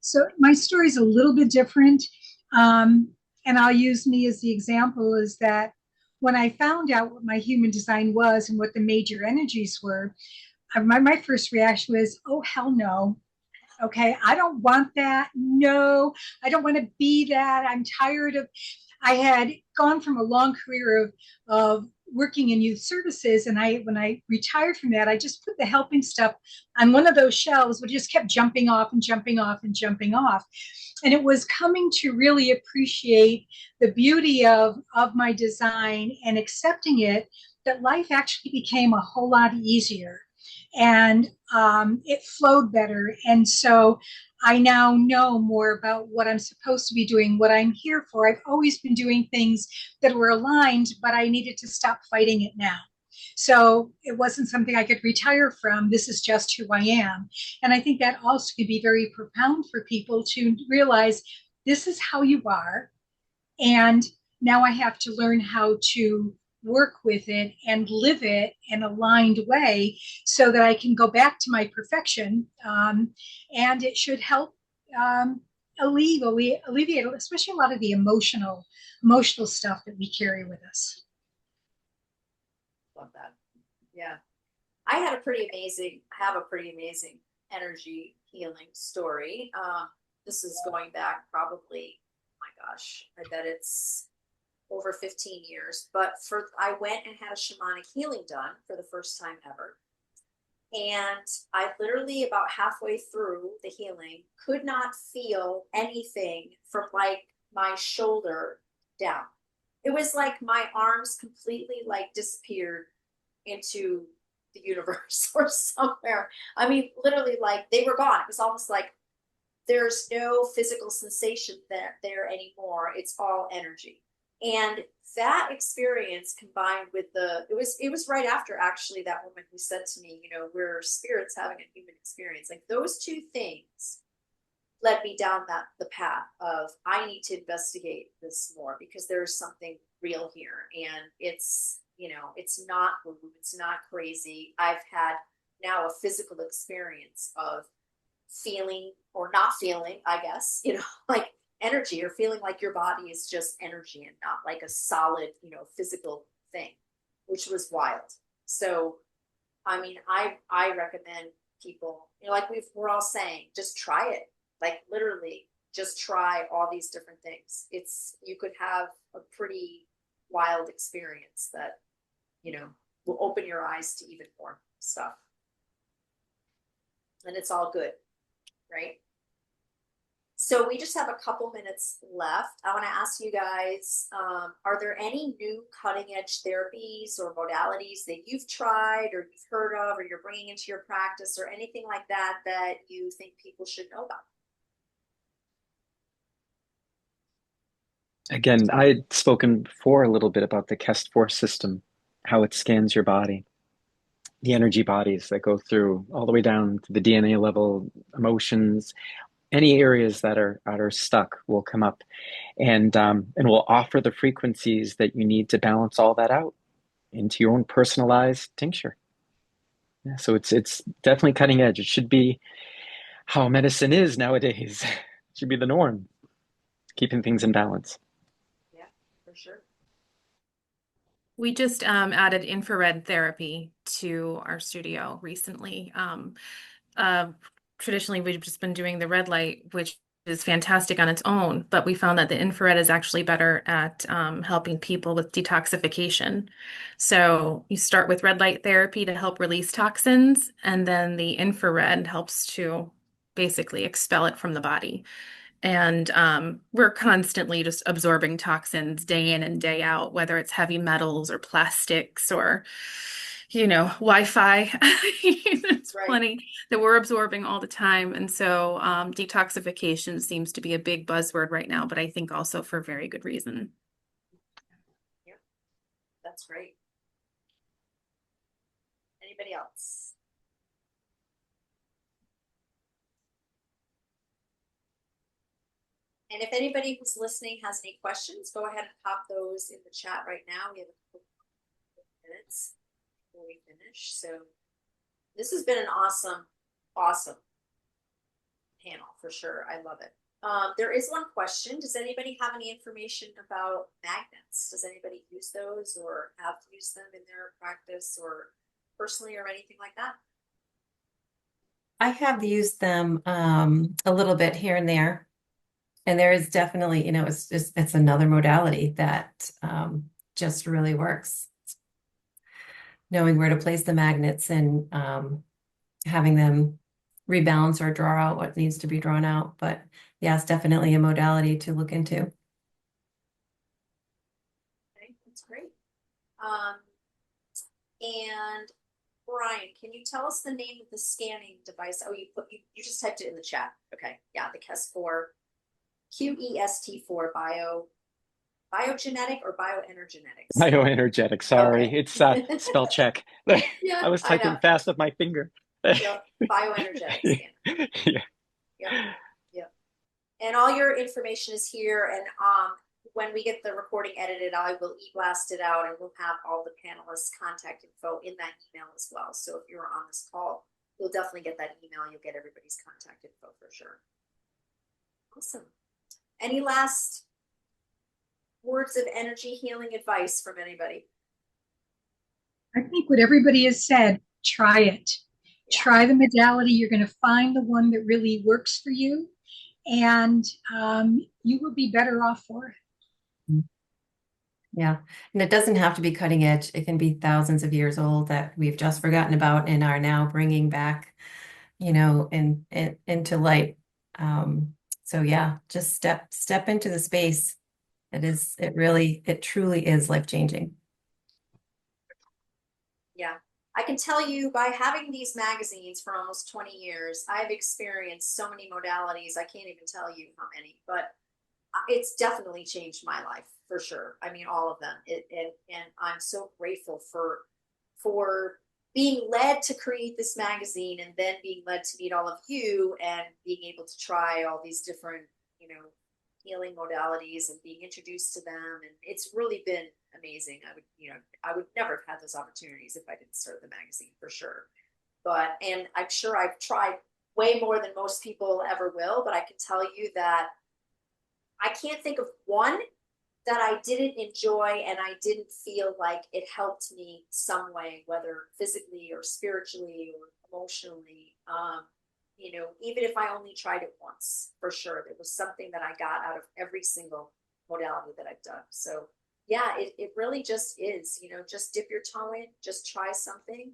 Speaker 2: So my story is a little bit different. And I'll use me as the example is that when I found out what my human design was and what the major energies were, my first reaction was, oh, hell no. Okay, I don't want that. No, I don't want to be that. I'm tired of, I had gone from a long career of working in youth services. And when I retired from that, I just put the helping stuff on one of those shelves, but just kept jumping off and jumping off and jumping off. And it was coming to really appreciate the beauty of my design and accepting it, that life actually became a whole lot easier and it flowed better. And so I now know more about what I'm supposed to be doing, what I'm here for. I've always been doing things that were aligned, but I needed to stop fighting it now. So it wasn't something I could retire from. This is just who I am. And I think that also could be very profound for people to realize this is how you are. And now I have to learn how to work with it and live it in a aligned way so that I can go back to my perfection. And it should help alleviate, especially a lot of the emotional stuff that we carry with us.
Speaker 1: Love that. Yeah. I have a pretty amazing energy healing story. This is going back probably, oh my gosh, I bet it's over 15 years. But I went and had a shamanic healing done for the first time ever. And I literally, about halfway through the healing, could not feel anything from like my shoulder down. It was like my arms completely like disappeared into the universe or somewhere. I mean, literally, like they were gone. It was almost like there's no physical sensation there anymore. It's all energy. And that experience combined with it was right after actually that woman who said to me, you know, we're spirits having a human experience. Like those two things led me down the path of I need to investigate this more because there's something real here. And it's, you know, it's not woo, it's not crazy. I've had now a physical experience of feeling or not feeling, I guess, you know, like energy or feeling like your body is just energy and not like a solid, you know, physical thing, which was wild. So, I mean, I recommend people, you know, like we're all saying, just try it. Like literally just try all these different things. You could have a pretty wild experience that, you know, will open your eyes to even more stuff. And it's all good, right? So we just have a couple minutes left. I want to ask you guys, are there any new cutting edge therapies or modalities that you've tried or you've heard of or you're bringing into your practice or anything like that that you think people should know about?
Speaker 4: Again, I had spoken before a little bit about the KEST Force system, how it scans your body, the energy bodies that go through all the way down to the DNA level, emotions, any areas that are stuck will come up, and will offer the frequencies that you need to balance all that out into your own personalized tincture. Yeah, so it's definitely cutting edge. It should be how medicine is nowadays. It should be the norm, keeping things in balance.
Speaker 1: Yeah, for sure.
Speaker 3: We just added infrared therapy to our studio recently. Traditionally, we've just been doing the red light, which is fantastic on its own, but we found that the infrared is actually better at helping people with detoxification. So you start with red light therapy to help release toxins, and then the infrared helps to basically expel it from the body. And we're constantly just absorbing toxins day in and day out, whether it's heavy metals or plastics or, you know, Wi-Fi. It's
Speaker 1: Right.
Speaker 3: plenty that we're absorbing all the time. And so detoxification seems to be a big buzzword right now, but I think also for very good reason.
Speaker 1: Yeah, that's great. Anybody else? And if anybody who's listening has any questions, go ahead and pop those in the chat right now. We have a couple of minutes before we finish. So this has been an awesome panel for sure. I love it. There is one question. Does anybody have any information about magnets? Does anybody use those or have used them in their practice or personally or anything like that?
Speaker 5: I have used them a little bit here and there. And there is definitely, you know, it's another modality that just really works. Knowing where to place the magnets and having them rebalance or draw out what needs to be drawn out. But yeah, it's definitely a modality to look into.
Speaker 1: Okay, that's great. And Brian, can you tell us the name of the scanning device? Oh, you just typed it in the chat. Okay, yeah, the QEST4, QEST4 biogenetic or bioenergetics?
Speaker 4: Bioenergetic, sorry.
Speaker 1: Okay.
Speaker 4: It's spell check.
Speaker 1: Yeah,
Speaker 4: I was
Speaker 1: I
Speaker 4: typing
Speaker 1: know.
Speaker 4: fast with my finger.
Speaker 1: Yep, bioenergetic scanner.
Speaker 4: Yeah.
Speaker 1: Yep, yep. And all your information is here. And when we get the recording edited, I will e-blast it out and we'll have all the panelists' contact info in that email as well. So if you're on this call, you'll definitely get that email. You'll get everybody's contact info for sure. Awesome. Any last words of energy healing advice from anybody?
Speaker 2: I think what everybody has said, try it.
Speaker 1: Yeah.
Speaker 2: Try the modality. You're going to find the one that really works for you, and you will be better off for it.
Speaker 5: Yeah. And it doesn't have to be cutting edge. It can be thousands of years old that we've just forgotten about and are now bringing back, you know, into light. So yeah, just step into the space. It truly is life-changing.
Speaker 1: Yeah. I can tell you by having these magazines for almost 20 years, I've experienced so many modalities. I can't even tell you how many, but it's definitely changed my life for sure. I mean, all of them. And I'm so grateful for being led to create this magazine and then being led to meet all of you and being able to try all these different, you know, healing modalities and being introduced to them. And it's really been amazing. I would never have had those opportunities if I didn't start the magazine for sure. And I'm sure I've tried way more than most people ever will, but I can tell you that I can't think of one that I didn't enjoy and I didn't feel like it helped me some way, whether physically or spiritually or emotionally. You know, even if I only tried it once, for sure, there was something that I got out of every single modality that I've done. So yeah, it really just is, you know, just dip your toe in, just try something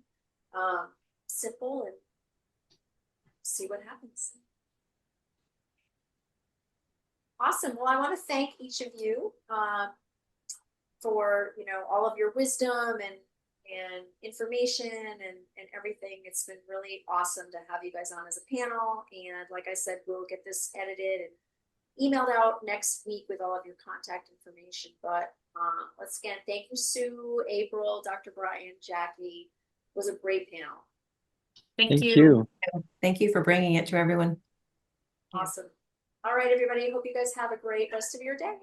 Speaker 1: simple and see what happens. Awesome. Well, I want to thank each of you for, you know, all of your wisdom and information and everything. It's been really awesome to have you guys on as a panel. And like I said, we'll get this edited and emailed out next week with all of your contact information. But let's again, thank you, Sue, April, Dr. Brian, Jackie. It was a great panel.
Speaker 3: Thank
Speaker 4: Thank
Speaker 3: you.
Speaker 4: you.
Speaker 5: Thank you for bringing it to everyone.
Speaker 1: Awesome. All right, everybody. I hope you guys have a great rest of your day.